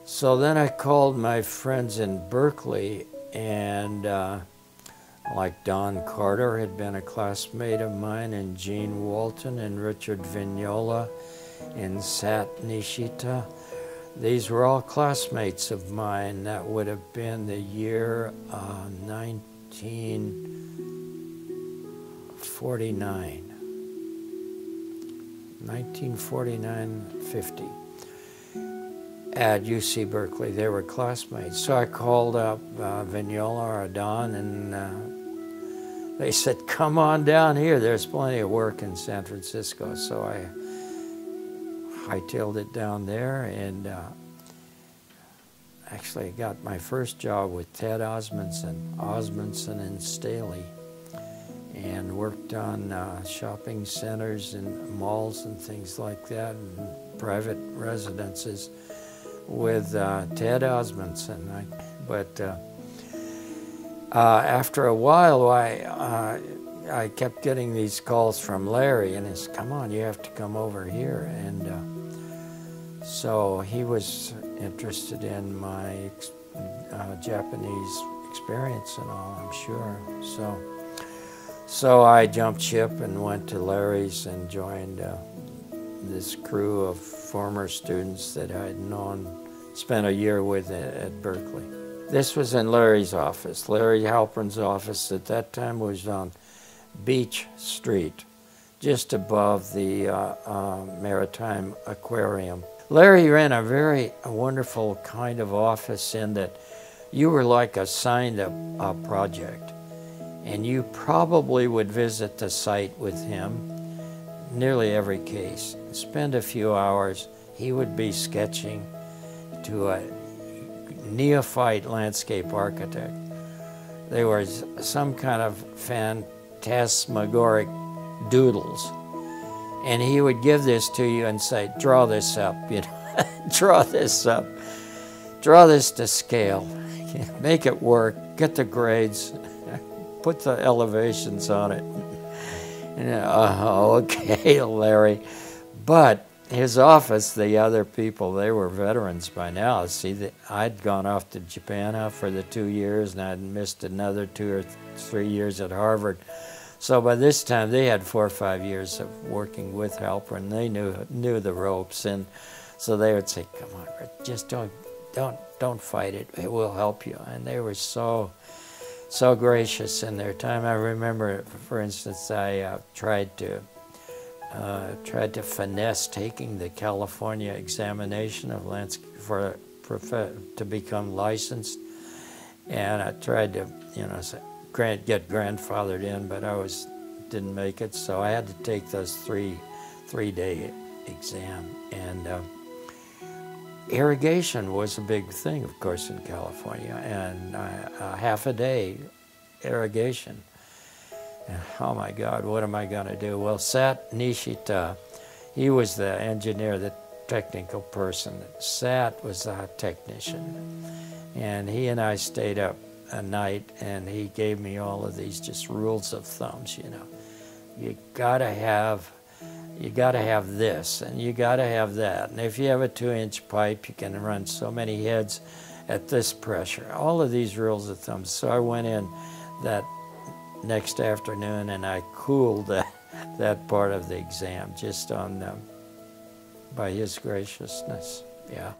So then I called my friends in Berkeley, and like Don Carter had been a classmate of mine, and Gene Walton and Richard Vignola and Sat Nishita. These were all classmates of mine. That would have been the year 1949. 1949-50 at UC Berkeley. They were classmates. So I called up Vignola or Don, and they said, come on down here. There's plenty of work in San Francisco. So I hightailed it down there, and actually got my first job with Ted Osmundson and Staley, and worked on shopping centers and malls and things like that, and private residences with Ted Osmundson. But after a while, I kept getting these calls from Larry, and he said, come on, you have to come over here. And so he was interested in my Japanese experience and all, I'm sure. So I jumped ship and went to Larry's and joined this crew of former students that I'd known, spent a year with at Berkeley. This was in Larry's office. Larry Halpern's office at that time was on Beach Street, just above the Maritime Aquarium. Larry ran a very wonderful kind of office in that you were like assigned a project, and you probably would visit the site with him nearly every case. Spend a few hours. He would be sketching to a neophyte landscape architect. They were some kind of phantasmagoric doodles. And he would give this to you and say, draw this up, you know, draw this up, draw this to scale, make it work, get the grades, put the elevations on it. And, okay, Larry. But his office, the other people, they were veterans by now. See, I'd gone off to Japan for the 2 years, and I'd missed another 2 or 3 years at Harvard. So by this time, they had 4 or 5 years of working with Halpern. They knew the ropes, and so they would say, "Come on, just don't fight it. It will help you." And they were so gracious in their time. I remember, for instance, I tried to finesse taking the California examination of landscape to become licensed, and I tried to, you know, get grandfathered in, but didn't make it, so I had to take those three-day exam. And irrigation was a big thing, of course, in California, and half a day irrigation. And, oh my God, what am I going to do? Well, Sat Nishita, he was the engineer, the technical person. Sat was the technician, and he and I stayed up a night, and he gave me all of these just rules of thumbs, you know. You gotta have this, and you gotta have that. And if you have a 2-inch pipe, you can run so many heads at this pressure. All of these rules of thumbs. So I went in that next afternoon, and I cooled that part of the exam just on by his graciousness. Yeah.